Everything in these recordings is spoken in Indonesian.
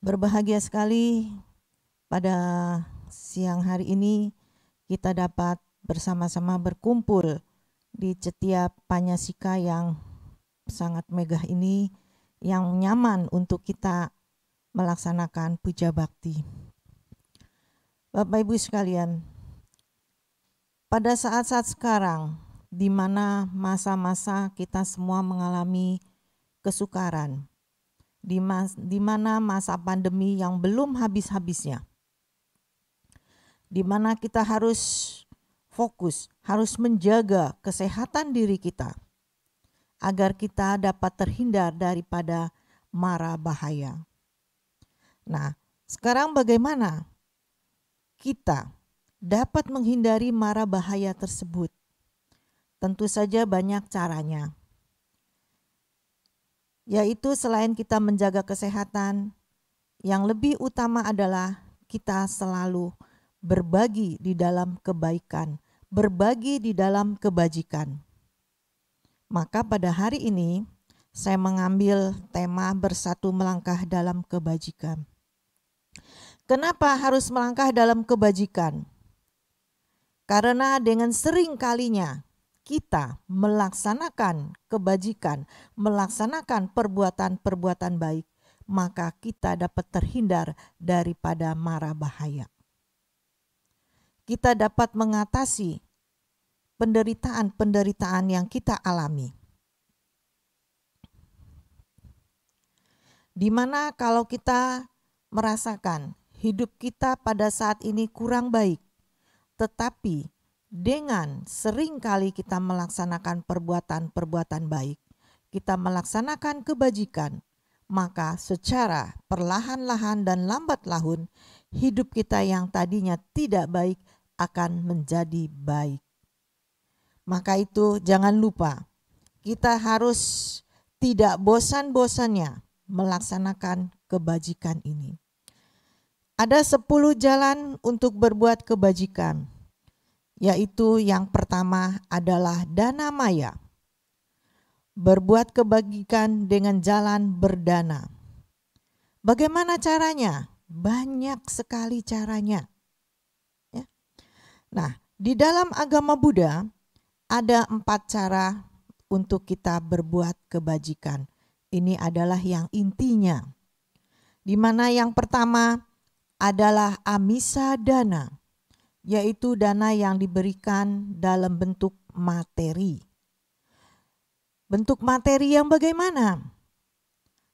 Berbahagia sekali pada siang hari ini kita dapat bersama-sama berkumpul di setiap Panyasika yang sangat megah ini, yang nyaman untuk kita melaksanakan puja bakti. Bapak Ibu sekalian, pada saat-saat sekarang di mana masa-masa kita semua mengalami kesukaran, di mana masa pandemi yang belum habis-habisnya, di mana kita harus fokus, harus menjaga kesehatan diri kita agar kita dapat terhindar daripada mara bahaya. Nah, sekarang bagaimana kita dapat menghindari mara bahaya tersebut? Tentu saja banyak caranya, yaitu selain kita menjaga kesehatan, yang lebih utama adalah kita selalu berbagi di dalam kebaikan, berbagi di dalam kebajikan. Maka pada hari ini saya mengambil tema bersatu melangkah dalam kebajikan. Kenapa harus melangkah dalam kebajikan? Karena dengan sering kalinya kita melaksanakan kebajikan, melaksanakan perbuatan-perbuatan baik, maka kita dapat terhindar daripada mara bahaya. Kita dapat mengatasi penderitaan-penderitaan yang kita alami. Di mana kalau kita merasakan hidup kita pada saat ini kurang baik, tetapi dengan sering kali kita melaksanakan perbuatan-perbuatan baik, kita melaksanakan kebajikan, maka secara perlahan-lahan dan lambat laun hidup kita yang tadinya tidak baik akan menjadi baik. Maka itu jangan lupa, kita harus tidak bosan-bosannya melaksanakan kebajikan ini. Ada 10 jalan untuk berbuat kebajikan, yaitu yang pertama adalah dana maya. Berbuat kebajikan dengan jalan berdana. Bagaimana caranya? Banyak sekali caranya. Ya. Nah, di dalam agama Buddha ada 4 cara untuk kita berbuat kebajikan. Ini adalah yang intinya. Di mana yang pertama adalah amisa dana, yaitu dana yang diberikan dalam bentuk materi. Bentuk materi yang bagaimana?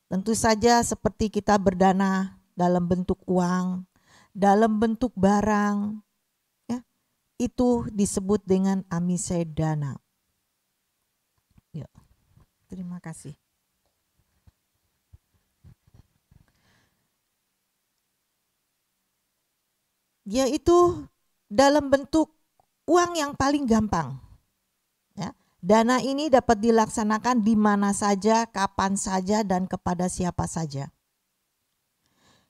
Tentu saja seperti kita berdana dalam bentuk uang, dalam bentuk barang, ya, itu disebut dengan amisa dana. Ya, terima kasih. Yaitu dalam bentuk uang yang paling gampang. Ya. Dana ini dapat dilaksanakan di mana saja, kapan saja, dan kepada siapa saja.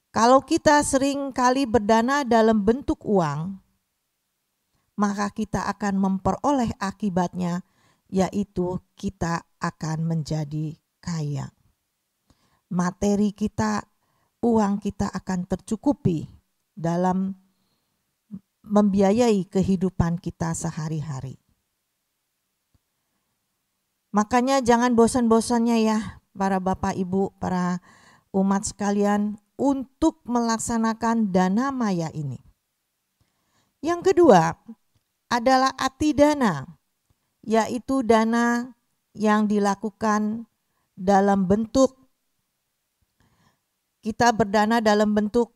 Kalau kita sering kali berdana dalam bentuk uang, maka kita akan memperoleh akibatnya, yaitu kita akan menjadi kaya. Materi kita, uang kita akan tercukupi dalam membiayai kehidupan kita sehari-hari. Makanya jangan bosan-bosannya ya para bapak ibu, para umat sekalian untuk melaksanakan dana maya ini. Yang kedua adalah atidana, yaitu dana yang dilakukan dalam bentuk, kita berdana dalam bentuk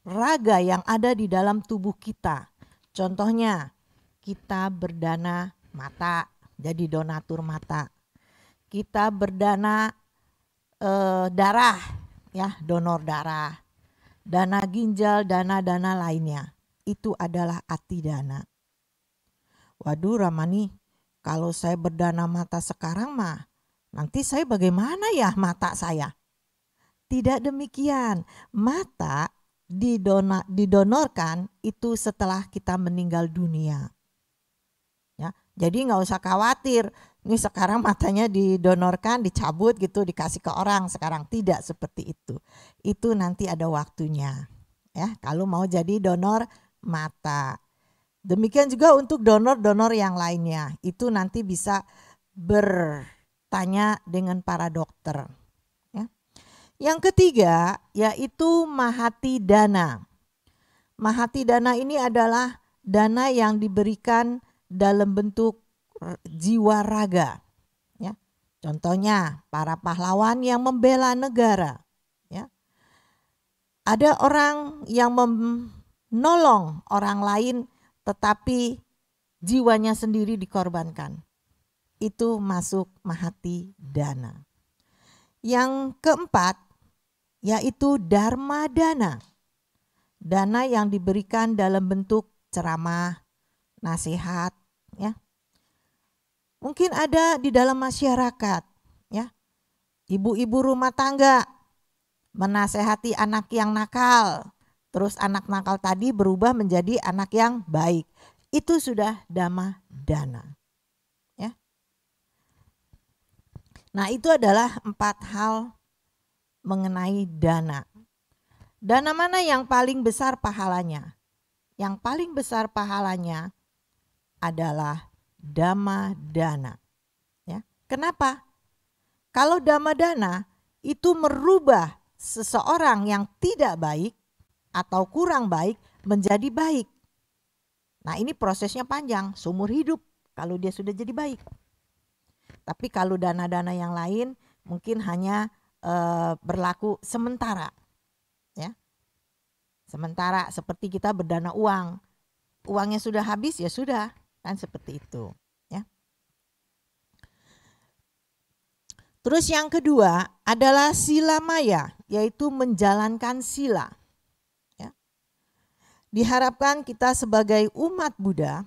raga yang ada di dalam tubuh kita. Contohnya, kita berdana mata, jadi donatur mata. Kita berdana darah, ya, donor darah. Dana ginjal, dana-dana lainnya. Itu adalah atidana. Waduh Ramani, kalau saya berdana mata sekarang mah, nanti saya bagaimana ya mata saya? Tidak demikian. Mata didonorkan itu setelah kita meninggal dunia. Ya, Jadi nggak usah khawatir, ini sekarang matanya didonorkan, dicabut gitu, dikasih ke orang sekarang. Tidak seperti itu. Itu nanti ada waktunya. Ya, kalau mau jadi donor mata. Demikian juga untuk donor-donor yang lainnya. Itu nanti bisa bertanya dengan para dokter. Ya. Yang ketiga yaitu mahati dana. Mahati dana ini adalah dana yang diberikan dalam bentuk jiwa raga. Ya. Contohnya para pahlawan yang membela negara. Ya. Ada orang yang menolong orang lain tetapi jiwanya sendiri dikorbankan. Itu masuk mahati dana. Yang keempat yaitu dharma dana. Dana yang diberikan dalam bentuk ceramah, nasihat, ya. Mungkin ada di dalam masyarakat, ya. Ibu-ibu rumah tangga menasehati anak yang nakal. Terus anak nakal tadi berubah menjadi anak yang baik. Itu sudah dhamma dana. Ya. Nah, itu adalah 4 hal mengenai dana. Dana mana yang paling besar pahalanya? Yang paling besar pahalanya adalah dhamma dana. Ya. Kenapa? Kalau dhamma dana itu merubah seseorang yang tidak baik atau kurang baik menjadi baik. Nah, ini prosesnya panjang, seumur hidup kalau dia sudah jadi baik. Tapi kalau dana-dana yang lain mungkin hanya berlaku sementara. Ya. Sementara seperti kita berdana uang. Uangnya sudah habis ya sudah, kan seperti itu, ya. Terus yang kedua adalah sila maya, yaitu menjalankan sila. Diharapkan kita sebagai umat Buddha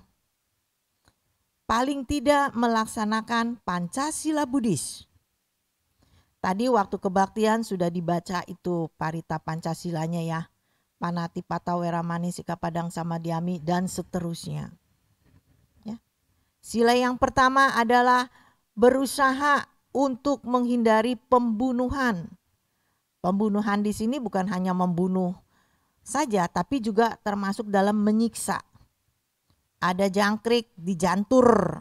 paling tidak melaksanakan Pancasila Buddhis. Tadi waktu kebaktian sudah dibaca itu parita Pancasilanya ya. Panatipata Weramani Sikapadang Samadhyami dan seterusnya. Ya. Sila yang pertama adalah berusaha untuk menghindari pembunuhan. Pembunuhan di sini bukan hanya membunuh saja, tapi juga termasuk dalam menyiksa. Ada jangkrik dijantur,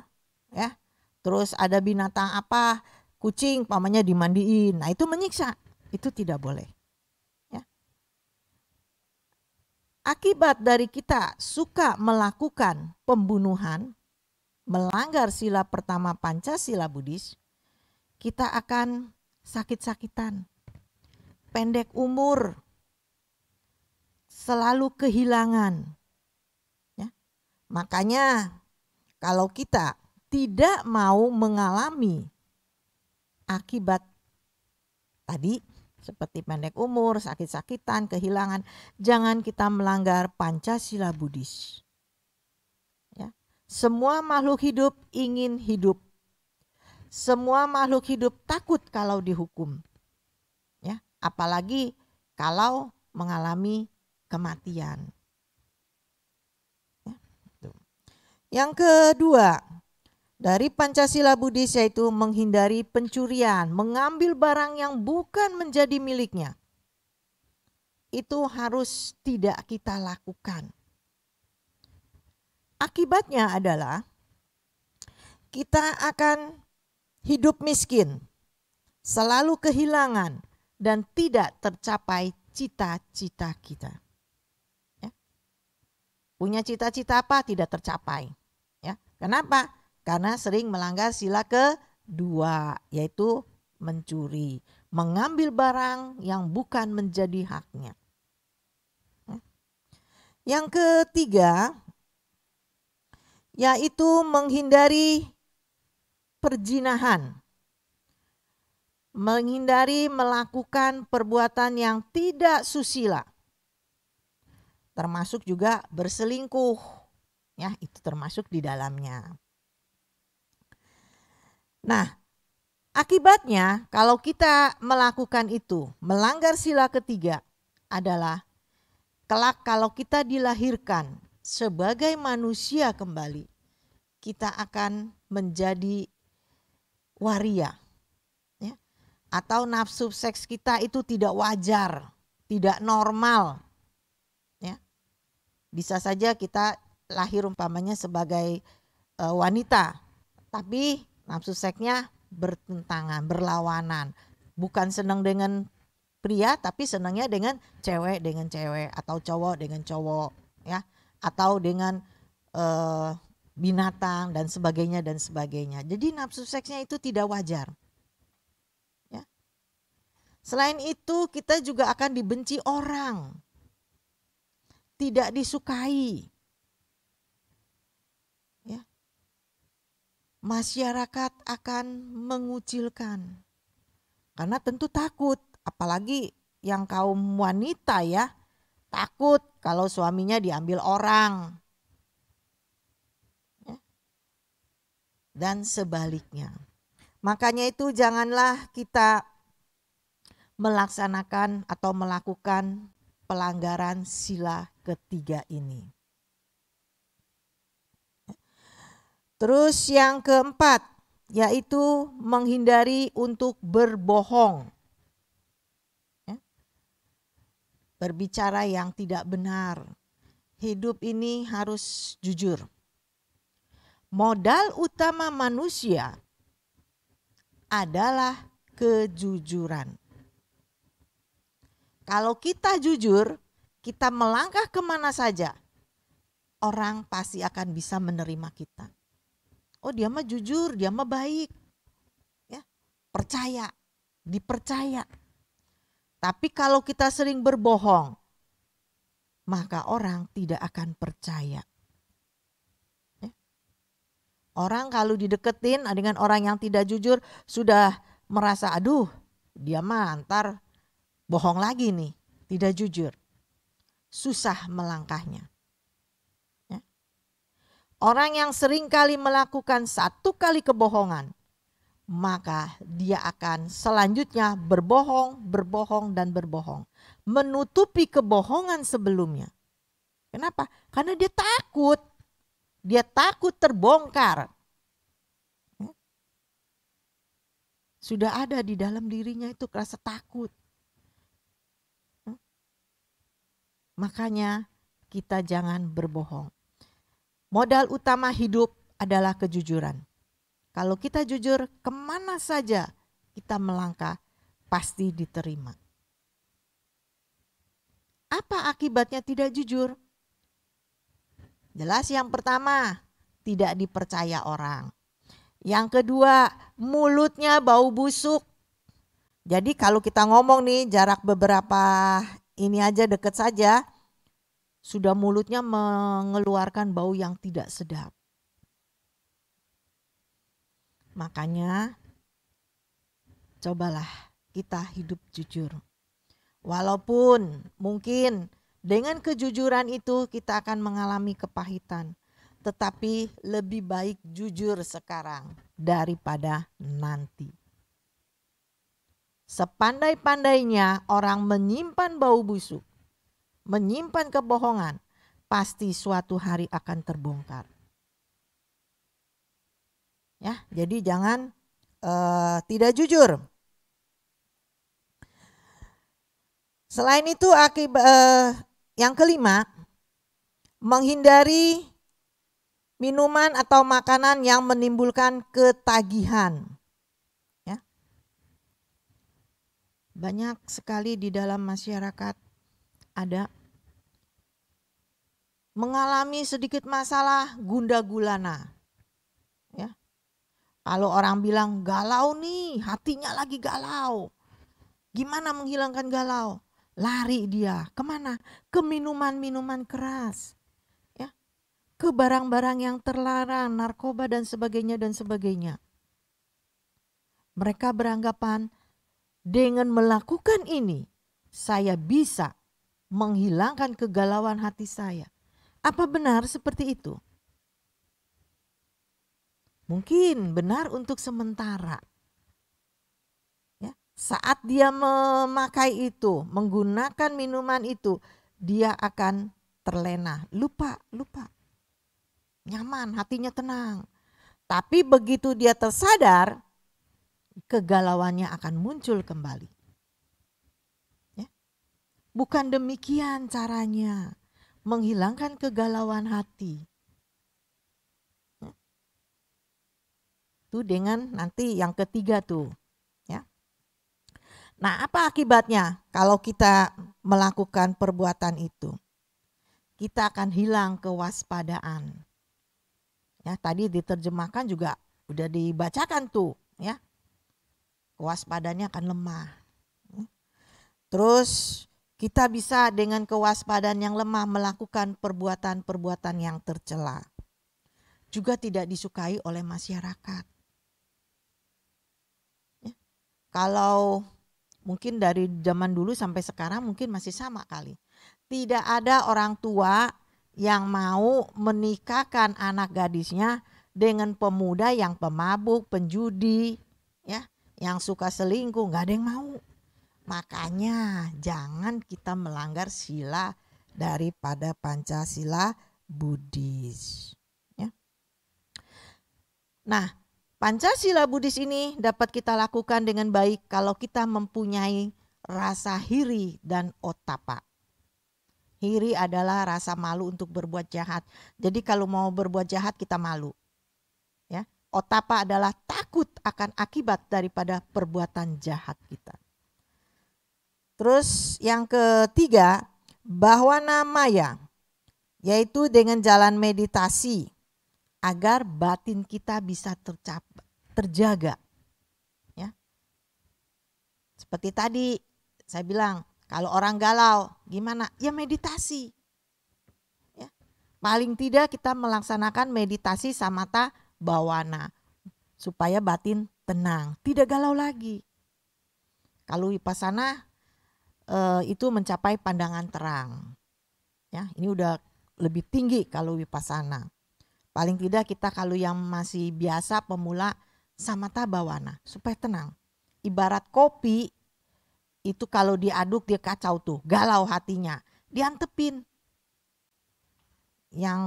ya. Terus ada binatang apa, kucing pamannya dimandiin. Nah, itu menyiksa. Itu tidak boleh. Ya. Akibat dari kita suka melakukan pembunuhan, melanggar sila pertama Pancasila Buddhis, kita akan sakit-sakitan, pendek umur, selalu kehilangan. Ya. Makanya kalau kita tidak mau mengalami akibat tadi seperti pendek umur, sakit-sakitan, kehilangan, jangan kita melanggar Pancasila Buddhis. Ya. Semua makhluk hidup ingin hidup. Semua makhluk hidup takut kalau dihukum. Ya. Apalagi kalau mengalami kematian. Yang kedua, dari Pancasila Buddhis yaitu menghindari pencurian, mengambil barang yang bukan menjadi miliknya. Itu harus tidak kita lakukan. Akibatnya adalah kita akan hidup miskin, selalu kehilangan, dan tidak tercapai cita-cita kita. Punya cita-cita apa tidak tercapai. Ya. Kenapa? Karena sering melanggar sila kedua, yaitu mencuri, mengambil barang yang bukan menjadi haknya. Yang ketiga, yaitu menghindari perzinahan. Menghindari melakukan perbuatan yang tidak susila. Termasuk juga berselingkuh, ya itu termasuk di dalamnya. Nah, akibatnya kalau kita melakukan itu, melanggar sila ketiga adalah kelak kalau kita dilahirkan sebagai manusia kembali, kita akan menjadi waria. Ya. Atau nafsu seks kita itu tidak wajar, tidak normal. Ya. Bisa saja kita lahir umpamanya sebagai wanita, tapi nafsu seksnya bertentangan, berlawanan. Bukan senang dengan pria, tapi senangnya dengan cewek atau cowok dengan cowok, ya, atau dengan binatang dan sebagainya dan sebagainya. Jadi nafsu seksnya itu tidak wajar. Ya. Selain itu kita juga akan dibenci orang, tidak disukai. Ya. Masyarakat akan mengucilkan karena tentu takut, apalagi yang kaum wanita ya, takut kalau suaminya diambil orang. Ya. Dan sebaliknya. Makanya itu janganlah kita melaksanakan atau melakukan pelanggaran sila ketiga ini. Terus yang keempat, yaitu menghindari untuk berbohong. Ya. Berbicara yang tidak benar. Hidup ini harus jujur. Modal utama manusia adalah kejujuran. Kalau kita jujur, kita melangkah kemana saja, orang pasti akan bisa menerima kita. Oh, dia mah jujur, dia mah baik. Ya, percaya, dipercaya. Tapi kalau kita sering berbohong, maka orang tidak akan percaya. Ya. Orang kalau dideketin dengan orang yang tidak jujur, sudah merasa, aduh, dia mah ntar bohong lagi nih, tidak jujur. Susah melangkahnya. Orang yang sering kali melakukan satu kali kebohongan, maka dia akan selanjutnya berbohong, berbohong, dan berbohong. Menutupi kebohongan sebelumnya. Kenapa? Karena dia takut. Dia takut terbongkar. Sudah ada di dalam dirinya itu rasa takut. Makanya kita jangan berbohong. Modal utama hidup adalah kejujuran. Kalau kita jujur, kemana saja kita melangkah pasti diterima. Apa akibatnya tidak jujur? Jelas yang pertama, tidak dipercaya orang. Yang kedua, mulutnya bau busuk. Jadi kalau kita ngomong nih jarak beberapa ini aja deket saja, sudah mulutnya mengeluarkan bau yang tidak sedap. Makanya cobalah kita hidup jujur. Walaupun mungkin dengan kejujuran itu kita akan mengalami kepahitan, tetapi lebih baik jujur sekarang daripada nanti. Sepandai-pandainya orang menyimpan bau busuk, menyimpan kebohongan, pasti suatu hari akan terbongkar. Ya, jadi jangan tidak jujur. Selain itu yang kelima, menghindari minuman atau makanan yang menimbulkan ketagihan. Ya. Banyak sekali di dalam masyarakat ada mengalami sedikit masalah gundah gulana. Ya. Kalau orang bilang galau nih, hatinya lagi galau. Gimana menghilangkan galau? Lari dia, kemana? Ke minuman-minuman keras. Ya. Ke barang-barang yang terlarang, narkoba dan sebagainya dan sebagainya. Mereka beranggapan dengan melakukan ini, saya bisa menghilangkan kegalauan hati saya. Apa benar seperti itu? Mungkin benar untuk sementara. Ya, saat dia memakai itu, menggunakan minuman itu, dia akan terlena, lupa. nyaman, hatinya tenang. Tapi begitu dia tersadar, kegalauannya akan muncul kembali. Ya. Bukan demikian caranya menghilangkan kegalauan hati. Ya. Itu dengan nanti yang ketiga tuh. Ya. Nah, apa akibatnya kalau kita melakukan perbuatan itu? Kita akan hilang kewaspadaan. Ya, tadi diterjemahkan juga udah dibacakan tuh, ya. Kewaspadaannya akan lemah. Terus kita bisa dengan kewaspadaan yang lemah melakukan perbuatan-perbuatan yang tercela. Juga tidak disukai oleh masyarakat. Ya. Kalau mungkin dari zaman dulu sampai sekarang mungkin masih sama kali. Tidak ada orang tua yang mau menikahkan anak gadisnya dengan pemuda yang pemabuk, penjudi, ya, yang suka selingkuh, nggak ada yang mau. Makanya jangan kita melanggar sila daripada Pancasila Buddhis. Ya. Nah, Pancasila Buddhis ini dapat kita lakukan dengan baik kalau kita mempunyai rasa hiri dan ottappa. Hiri adalah rasa malu untuk berbuat jahat. Jadi kalau mau berbuat jahat kita malu. Ya. Ottappa adalah takut akan akibat daripada perbuatan jahat kita. Terus yang ketiga, bahwana maya, yaitu dengan jalan meditasi agar batin kita bisa terjaga. Ya. Seperti tadi saya bilang, kalau orang galau gimana? Ya meditasi. Ya. Paling tidak kita melaksanakan meditasi samatha bhawana supaya batin tenang, tidak galau lagi. Kalau vipassana itu mencapai pandangan terang. Ya, ini udah lebih tinggi kalau vipassana. Paling tidak kita kalau yang masih biasa pemula samatha bhawana supaya tenang. Ibarat kopi itu kalau diaduk dia kacau tuh, galau hatinya, diantepin. Yang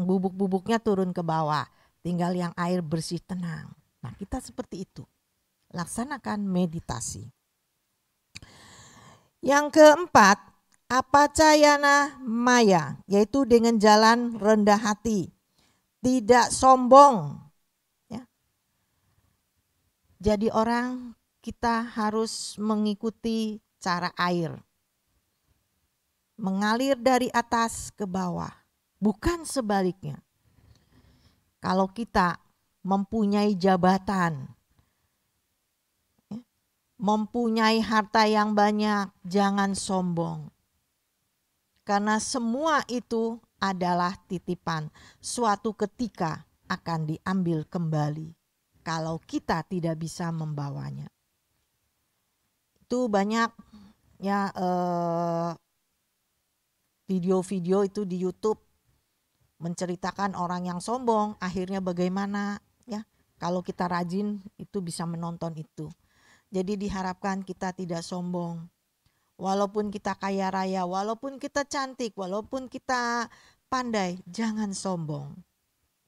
bubuk-bubuknya turun ke bawah, tinggal yang air bersih tenang. Nah, kita seperti itu. Laksanakan meditasi. Yang keempat, apacayana maya, yaitu dengan jalan rendah hati, tidak sombong. Ya. Jadi orang kita harus mengikuti cara air. Mengalir dari atas ke bawah, bukan sebaliknya. Kalau kita mempunyai jabatan, mempunyai harta yang banyak, jangan sombong. Karena semua itu adalah titipan. Suatu ketika akan diambil kembali kalau kita tidak bisa membawanya. Itu banyak ya video-video itu di YouTube menceritakan orang yang sombong akhirnya bagaimana, ya. Kalau kita rajin itu bisa menonton itu. Jadi diharapkan kita tidak sombong. Walaupun kita kaya raya, walaupun kita cantik, walaupun kita pandai, jangan sombong.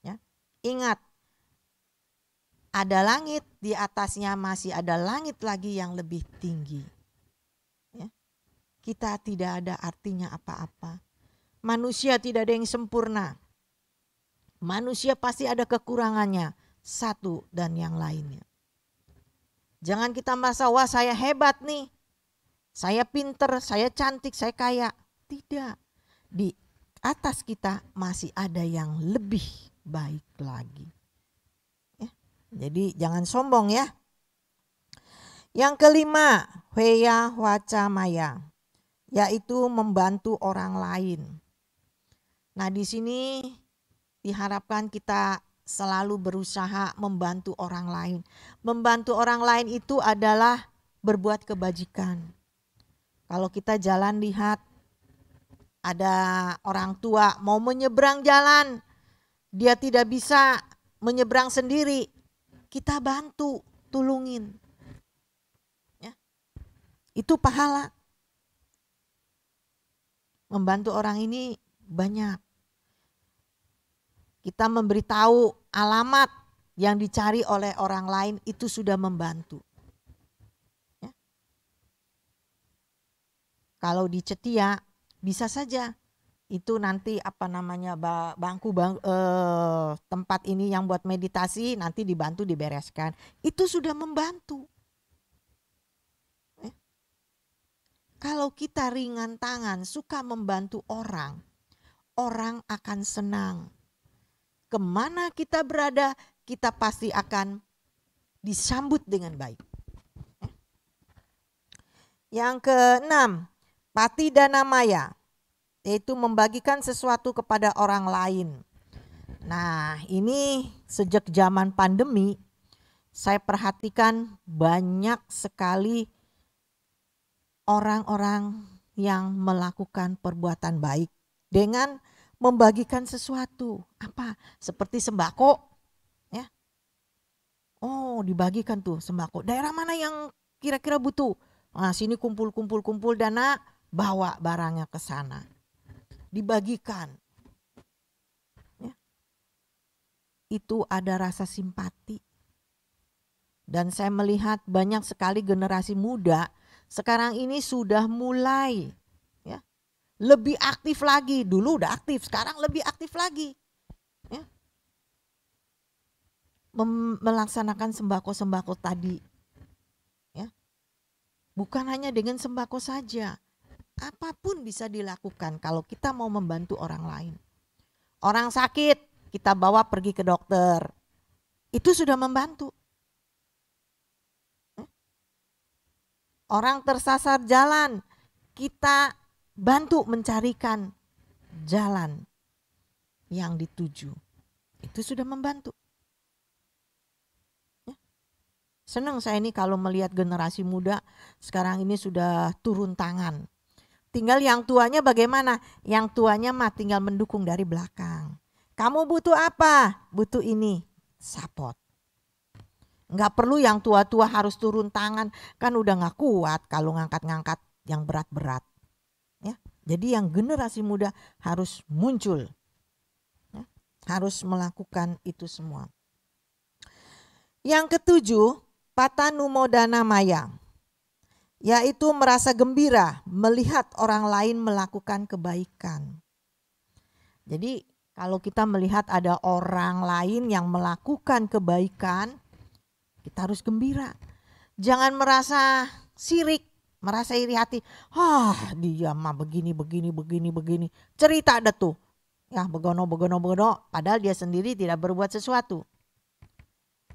Ya. Ingat, ada langit, di atasnya masih ada langit lagi yang lebih tinggi. Ya. Kita tidak ada artinya apa-apa. Manusia tidak ada yang sempurna. Manusia pasti ada kekurangannya, satu dan yang lainnya. Jangan kita merasa, wah saya hebat nih, saya pinter, saya cantik, saya kaya. Tidak, di atas kita masih ada yang lebih baik lagi. Ya. Jadi jangan sombong ya. Yang kelima, heya waca maya, yaitu membantu orang lain. Nah di sini diharapkan kita selalu berusaha membantu orang lain. Membantu orang lain itu adalah berbuat kebajikan. Kalau kita jalan lihat ada orang tua mau menyeberang jalan, dia tidak bisa menyeberang sendiri, kita bantu, tulungin. Ya. Itu pahala. Membantu orang ini banyak. kita memberitahu alamat yang dicari oleh orang lain, itu sudah membantu. Ya. Kalau di Cetia bisa saja itu nanti bangku tempat ini yang buat meditasi nanti dibantu dibereskan, itu sudah membantu. Kalau kita ringan tangan, suka membantu orang, orang akan senang. Kemana kita berada, kita pasti akan disambut dengan baik. Yang keenam, patidana maya, yaitu membagikan sesuatu kepada orang lain. Nah, ini sejak zaman pandemi, saya perhatikan banyak sekali orang-orang yang melakukan perbuatan baik dengan membagikan sesuatu. Apa? Seperti sembako. Ya. Oh, dibagikan tuh sembako. Daerah mana yang kira-kira butuh? Nah, sini kumpul dana, bawa barangnya ke sana. Dibagikan. Ya. Itu ada rasa simpati. Dan saya melihat banyak sekali generasi muda sekarang ini sudah mulai ya, lebih aktif lagi. Dulu udah aktif, sekarang lebih aktif lagi. Ya. Melaksanakan sembako-sembako tadi. Ya. Bukan hanya dengan sembako saja. Apapun bisa dilakukan kalau kita mau membantu orang lain. Orang sakit, kita bawa pergi ke dokter. Itu sudah membantu. Orang tersasar jalan, kita bantu mencarikan jalan yang dituju. Itu sudah membantu. Ya. Senang saya ini kalau melihat generasi muda sekarang ini sudah turun tangan. Tinggal yang tuanya bagaimana? Yang tuanya mah tinggal mendukung dari belakang. Kamu butuh apa? Butuh ini, support. Nggak perlu yang tua-tua harus turun tangan, kan udah nggak kuat kalau ngangkat-ngangkat yang berat-berat. Ya, jadi yang generasi muda harus muncul, ya, harus melakukan itu semua. Yang ketujuh, patanumodana maya, yaitu merasa gembira melihat orang lain melakukan kebaikan. Jadi kalau kita melihat ada orang lain yang melakukan kebaikan, kita harus gembira. Jangan merasa sirik, merasa iri hati. Dia mah begini. Cerita ada tuh. Ya begono. Padahal dia sendiri tidak berbuat sesuatu.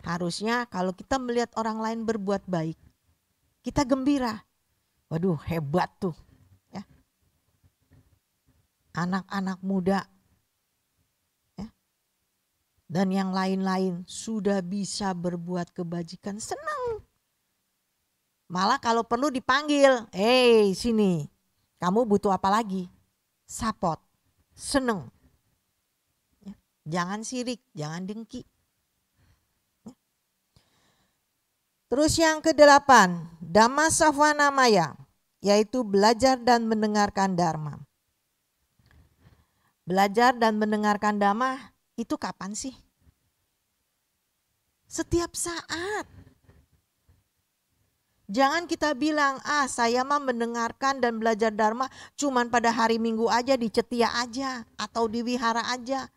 Harusnya kalau kita melihat orang lain berbuat baik, kita gembira. Waduh, hebat tuh. Ya. Anak-anak muda dan yang lain-lain sudah bisa berbuat kebajikan, senang. Malah kalau perlu dipanggil, sini, kamu butuh apa lagi? Support, senang. Ya. Jangan sirik, jangan dengki. Ya. Terus yang ke-8, Dhamma Savana Maya, yaitu belajar dan mendengarkan Dharma. Belajar dan mendengarkan Dhamma itu kapan sih? Setiap saat. Jangan kita bilang, saya mah mendengarkan dan belajar Dharma cuman pada hari Minggu aja, di Cetia aja, atau di wihara aja.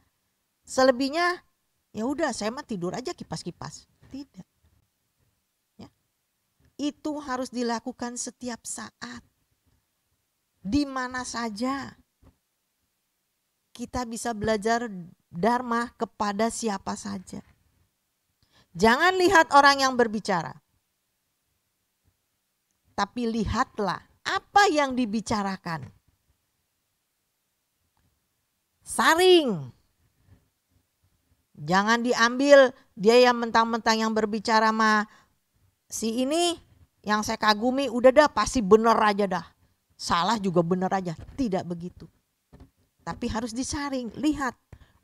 Selebihnya, ya udah saya mah tidur aja kipas-kipas. Tidak. Ya. Itu harus dilakukan setiap saat. Di mana saja. Kita bisa belajar Dharma kepada siapa saja. Jangan lihat orang yang berbicara. Tapi lihatlah apa yang dibicarakan. Saring. Jangan diambil dia yang mentang-mentang yang berbicara mah si ini yang saya kagumi, udah dah pasti bener aja dah. Salah juga bener aja. Tidak begitu. Tapi harus disaring, lihat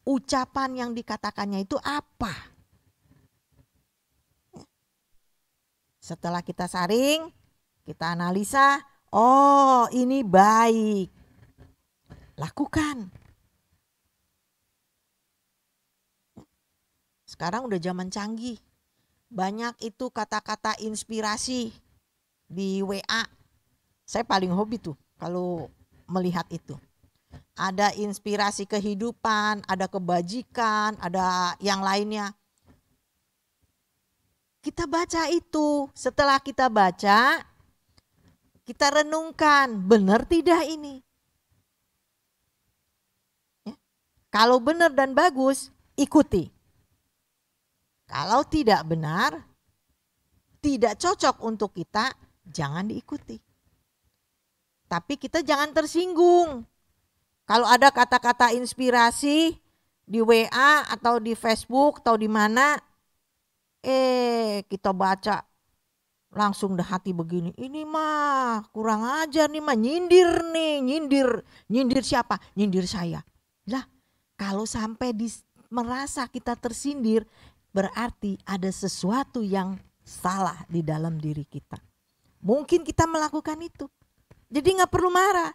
ucapan yang dikatakannya itu apa. Setelah kita saring, kita analisa, ini baik. Lakukan. Sekarang udah zaman canggih. Banyak itu kata-kata inspirasi di WA. Saya paling hobi tuh kalau melihat itu. Ada inspirasi kehidupan, ada kebajikan, ada yang lainnya. Kita baca itu. Setelah kita baca, kita renungkan, benar tidak ini? Ya. Kalau benar dan bagus, ikuti. Kalau tidak benar, tidak cocok untuk kita, jangan diikuti. Tapi kita jangan tersinggung. Kalau ada kata-kata inspirasi di WA atau di Facebook atau di mana, kita baca langsung dah hati begini. Ini mah kurang ajar nih mah, nyindir nih, nyindir siapa? Nyindir saya. Lah, kalau sampai merasa kita tersindir, berarti ada sesuatu yang salah di dalam diri kita. Mungkin kita melakukan itu. Jadi gak perlu marah.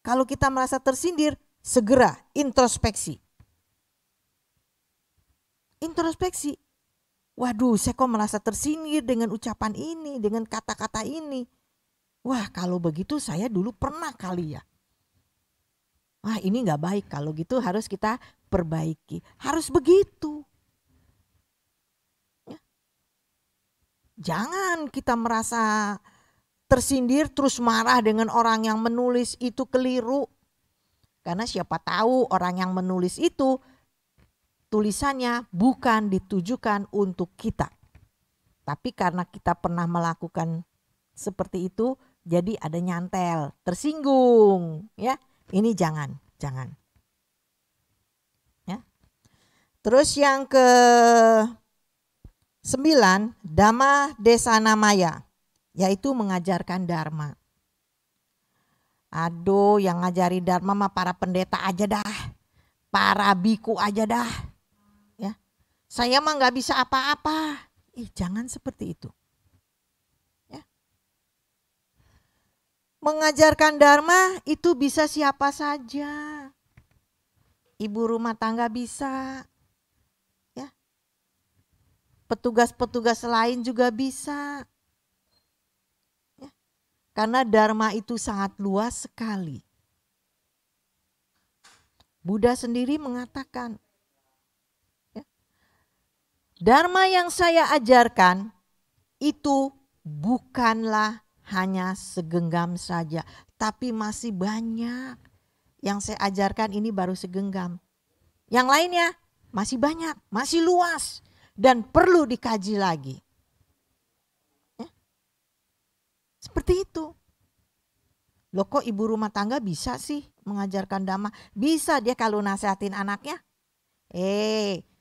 Kalau kita merasa tersindir, segera introspeksi. Introspeksi. Waduh, saya kok merasa tersindir dengan ucapan ini, dengan kata-kata ini. Wah, kalau begitu saya dulu pernah kali ya. Wah, ini gak baik. Kalau gitu harus kita perbaiki. Harus begitu. Jangan kita merasa tersindir terus marah dengan orang yang menulis, itu keliru. Karena siapa tahu orang yang menulis itu tulisannya bukan ditujukan untuk kita. Tapi karena kita pernah melakukan seperti itu, jadi ada nyantel, tersinggung, ya. Ini jangan. Ya. Terus yang ke 9, Dhamma Desana Maya, yaitu mengajarkan dharma. Aduh, yang ngajari dharma mah para pendeta aja dah, para biku aja dah. Ya, saya mah nggak bisa apa-apa. Jangan seperti itu. Ya. Mengajarkan dharma itu bisa siapa saja. Ibu rumah tangga bisa. Petugas-petugas lain juga bisa. Ya. Karena dharma itu sangat luas sekali. Buddha sendiri mengatakan, ya, dharma yang saya ajarkan itu bukanlah hanya segenggam saja, tapi masih banyak. Yang saya ajarkan ini baru segenggam. Yang lainnya masih banyak, masih luas. Dan perlu dikaji lagi. Ya. Seperti itu. Loh, kok ibu rumah tangga bisa sih mengajarkan dhamma? Bisa dia kalau nasihatin anaknya.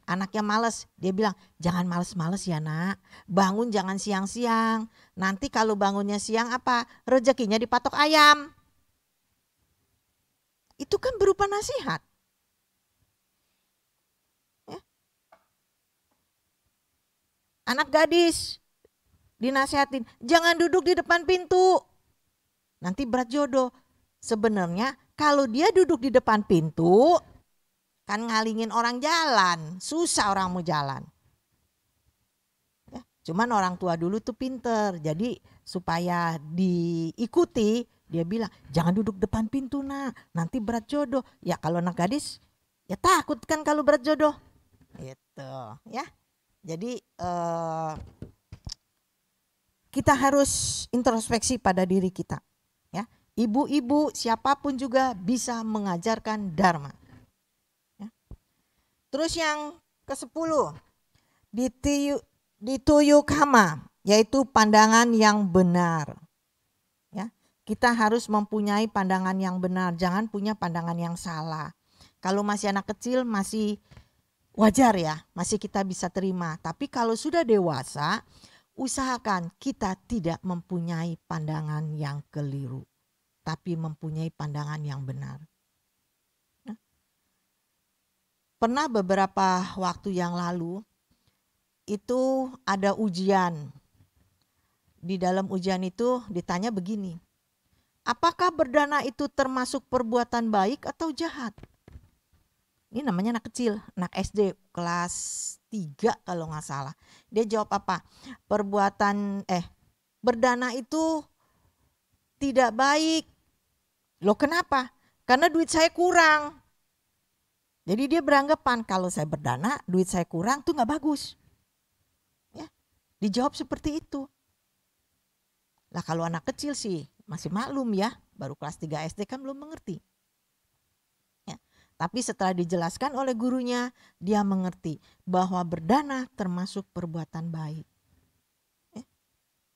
Anaknya males. Dia bilang, jangan males-males ya nak. Bangun jangan siang-siang. Nanti kalau bangunnya siang apa? Rezekinya dipatok ayam. Itu kan berupa nasihat. Anak gadis dinasihatin, jangan duduk di depan pintu. Nanti berat jodoh. Sebenarnya kalau dia duduk di depan pintu, kan ngalingin orang jalan. Susah orang mau jalan. Ya, cuman orang tua dulu tuh pinter. Jadi supaya diikuti, dia bilang, jangan duduk depan pintu nak, nanti berat jodoh. Ya kalau anak gadis, ya takut kan kalau berat jodoh. Gitu ya. Jadi kita harus introspeksi pada diri kita. Ya, ibu-ibu siapapun juga bisa mengajarkan dharma. Ya. Terus yang ke-10, dituyukama, yaitu pandangan yang benar. Ya, kita harus mempunyai pandangan yang benar, jangan punya pandangan yang salah. Kalau masih anak kecil masih wajar ya, masih kita bisa terima. Tapi kalau sudah dewasa, usahakan kita tidak mempunyai pandangan yang keliru, tapi mempunyai pandangan yang benar. Nah, pernah beberapa waktu yang lalu, itu ada ujian. Di dalam ujian itu ditanya begini, apakah berdana itu termasuk perbuatan baik atau jahat? Ini namanya anak kecil, anak SD kelas 3 kalau nggak salah. Dia jawab apa? Berdana itu tidak baik. Loh kenapa? Karena duit saya kurang. Jadi dia beranggapan kalau saya berdana, duit saya kurang tuh nggak bagus. Ya, dijawab seperti itu. Lah kalau anak kecil sih masih maklum ya, baru kelas 3 SD kan belum mengerti. Tapi setelah dijelaskan oleh gurunya, dia mengerti bahwa berdana termasuk perbuatan baik.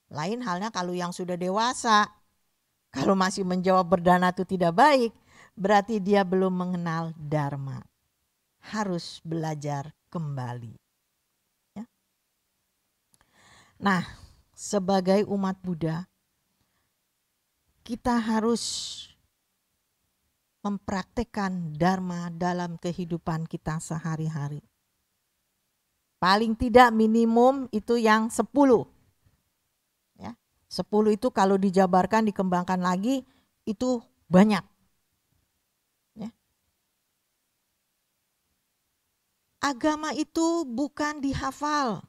Lain halnya kalau yang sudah dewasa, kalau masih menjawab berdana itu tidak baik, berarti dia belum mengenal dharma. Harus belajar kembali. Ya. Nah, sebagai umat Buddha, kita harus mempraktekkan dharma dalam kehidupan kita sehari-hari. Paling tidak minimum itu yang 10. Ya, 10 itu kalau dijabarkan, dikembangkan lagi, itu banyak. Ya. Agama itu bukan dihafal.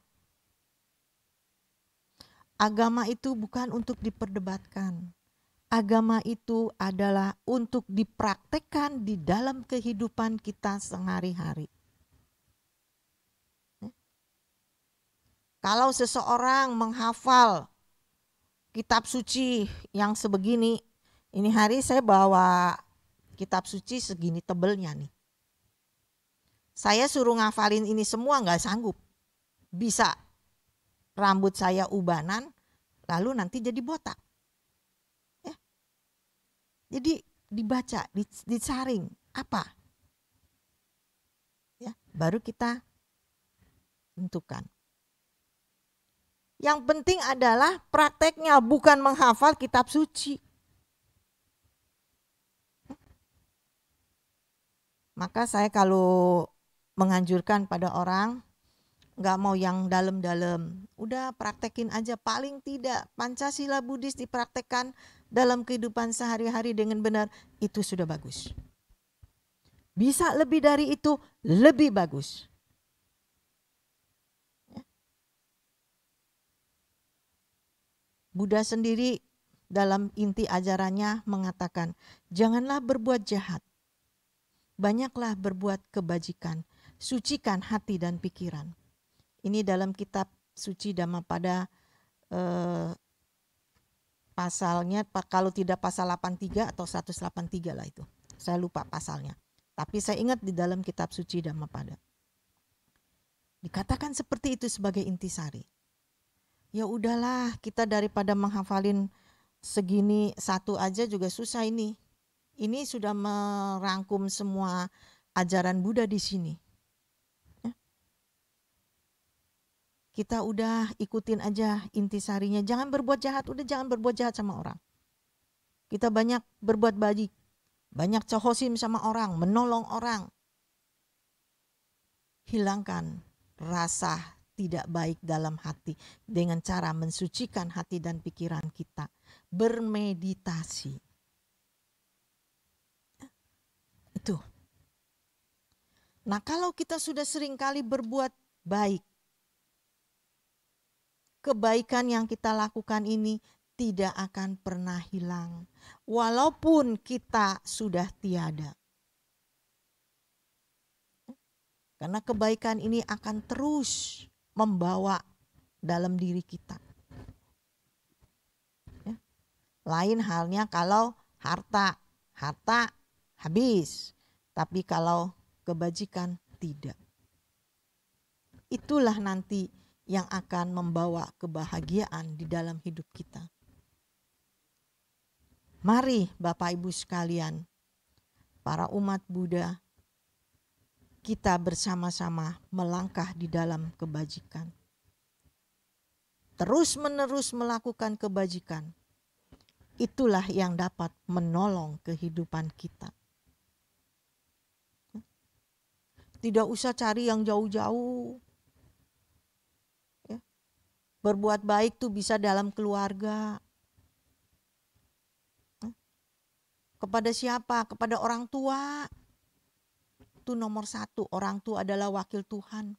Agama itu bukan untuk diperdebatkan. Agama itu adalah untuk dipraktekkan di dalam kehidupan kita sehari-hari. Kalau seseorang menghafal kitab suci yang sebegini, ini hari saya bawa kitab suci segini tebelnya nih. Saya suruh ngafalin ini semua nggak sanggup. Bisa rambut saya ubanan, lalu nanti jadi botak. Jadi dibaca, disaring apa? Ya, baru kita tentukan. Yang penting adalah prakteknya, bukan menghafal kitab suci. Maka saya kalau menganjurkan pada orang, nggak mau yang dalam-dalam, udah praktekin aja, paling tidak Pancasila Buddhis dipraktekkan dalam kehidupan sehari-hari dengan benar, itu sudah bagus. Bisa lebih dari itu, lebih bagus. Buddha sendiri dalam inti ajarannya mengatakan, janganlah berbuat jahat, banyaklah berbuat kebajikan, sucikan hati dan pikiran. Ini dalam kitab suci Dhammapada pasalnya, kalau tidak pasal 83 atau 183 lah itu. Saya lupa pasalnya. Tapi saya ingat di dalam kitab suci Dhammapada. Dikatakan seperti itu sebagai intisari. Ya udahlah, kita daripada menghafalin segini satu aja juga susah ini. Ini sudah merangkum semua ajaran Buddha di sini. Kita udah ikutin aja intisarinya. Jangan berbuat jahat, udah jangan berbuat jahat sama orang. Kita banyak berbuat baik, banyak cohosim sama orang, menolong orang. Hilangkan rasa tidak baik dalam hati dengan cara mensucikan hati dan pikiran kita. Bermeditasi. Itu. Nah, kalau kita sudah seringkali berbuat baik, kebaikan yang kita lakukan ini tidak akan pernah hilang, walaupun kita sudah tiada. Karena kebaikan ini akan terus membawa dalam diri kita. Lain halnya kalau harta habis, tapi kalau kebajikan tidak. Itulah nanti yang akan membawa kebahagiaan di dalam hidup kita. Mari Bapak Ibu sekalian, para umat Buddha, kita bersama-sama melangkah di dalam kebajikan. Terus-menerus melakukan kebajikan. Itulah yang dapat menolong kehidupan kita. Tidak usah cari yang jauh-jauh. Berbuat baik tuh bisa dalam keluarga. Kepada siapa? Kepada orang tua. itu nomor satu. Orang tua adalah wakil Tuhan.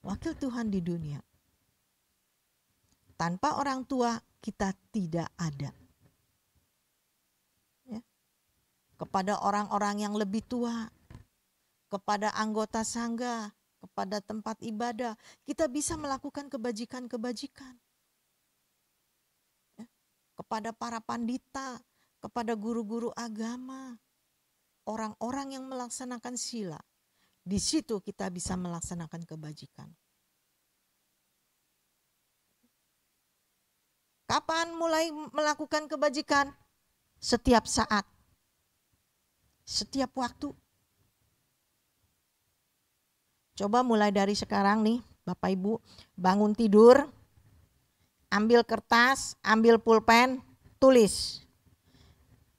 Wakil Tuhan di dunia. Tanpa orang tua kita tidak ada. Ya. Kepada orang-orang yang lebih tua, kepada anggota sangga, kepada tempat ibadah, kita bisa melakukan kebajikan-kebajikan. Ya. Kepada para pandita, kepada guru-guru agama, orang-orang yang melaksanakan sila. Di situ kita bisa melaksanakan kebajikan. Kapan mulai melakukan kebajikan? Setiap saat. Setiap waktu. Coba mulai dari sekarang nih, Bapak Ibu, bangun tidur, ambil kertas, ambil pulpen, tulis.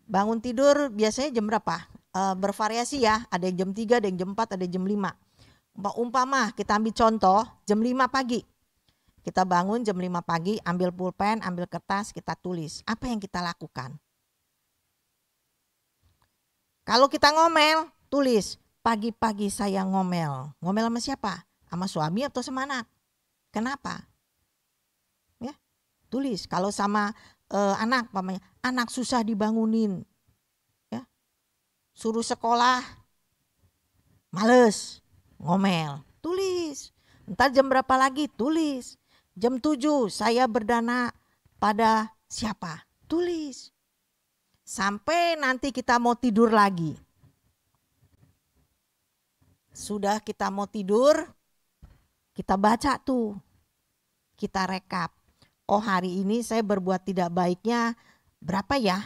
Bangun tidur biasanya jam berapa? Bervariasi ya, ada yang jam 3, ada yang jam 4, ada yang jam 5. Umpama kita ambil contoh, jam 5 pagi. Kita bangun jam 5 pagi, ambil pulpen, ambil kertas, kita tulis. Apa yang kita lakukan? Kalau kita ngomel, tulis. Pagi-pagi saya ngomel. Ngomel sama siapa? Sama suami atau sama anak? Kenapa? Ya, tulis. Kalau sama anak, anak susah dibangunin. Ya. Suruh sekolah, males, ngomel. Tulis. Ntar jam berapa lagi? Tulis. Jam 7 saya berdana pada siapa? Tulis. Sampai nanti kita mau tidur lagi. Sudah kita mau tidur, kita baca tuh. Kita rekap. Oh, hari ini saya berbuat tidak baiknya berapa ya?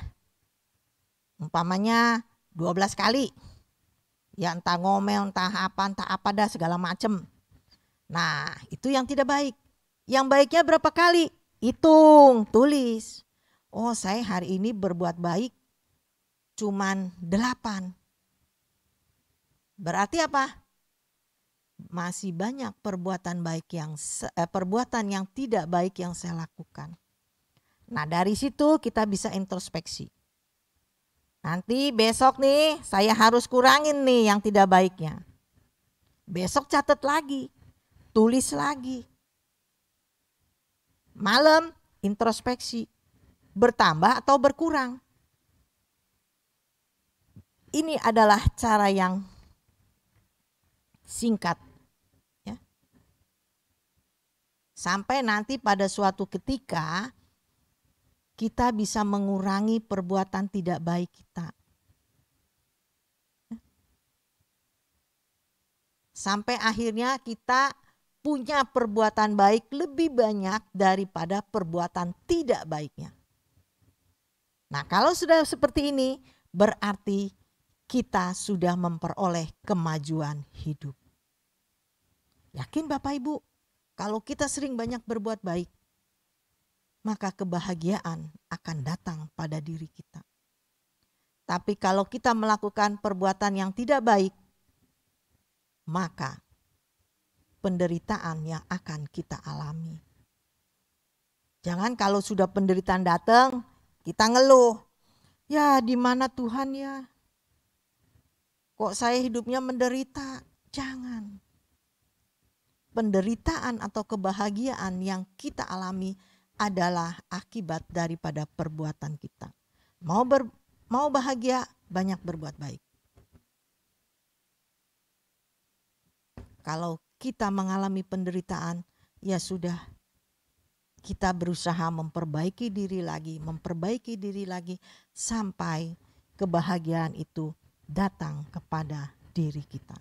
Umpamanya 12 kali. Ya entah ngomel, entah apa dah segala macem. Nah, itu yang tidak baik. Yang baiknya berapa kali? Hitung, tulis. Oh, saya hari ini berbuat baik cuman 8. Berarti apa? Masih banyak perbuatan yang tidak baik yang saya lakukan. Nah, dari situ kita bisa introspeksi. Nanti besok nih saya harus kurangin nih yang tidak baiknya. Besok catat lagi, tulis lagi. Malam introspeksi, bertambah atau berkurang. Ini adalah cara yang singkat. Ya. Sampai nanti pada suatu ketika kita bisa mengurangi perbuatan tidak baik kita. Sampai akhirnya kita punya perbuatan baik lebih banyak daripada perbuatan tidak baiknya. Nah, kalau sudah seperti ini, berarti kita sudah memperoleh kemajuan hidup. Yakin Bapak Ibu, kalau kita sering banyak berbuat baik, maka kebahagiaan akan datang pada diri kita. Tapi kalau kita melakukan perbuatan yang tidak baik, maka penderitaan yang akan kita alami. Jangan kalau sudah penderitaan datang, kita ngeluh. Ya, di mana Tuhan ya? Kok saya hidupnya menderita? Jangan. Penderitaan atau kebahagiaan yang kita alami adalah akibat daripada perbuatan kita. Mau bahagia, banyak berbuat baik. Kalau kita mengalami penderitaan, ya sudah, kita berusaha memperbaiki diri lagi sampai kebahagiaan itu datang kepada diri kita.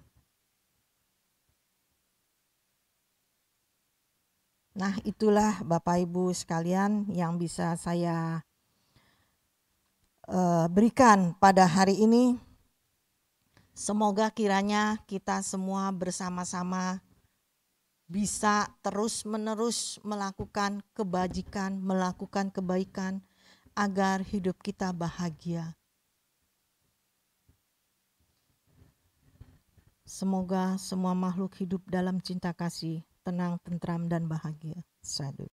Nah, itulah Bapak Ibu sekalian yang bisa saya berikan pada hari ini. Semoga kiranya kita semua bersama-sama bisa terus-menerus melakukan kebajikan, melakukan kebaikan agar hidup kita bahagia. Semoga semua makhluk hidup dalam cinta kasih, tenang, tentram, dan bahagia. Sadu.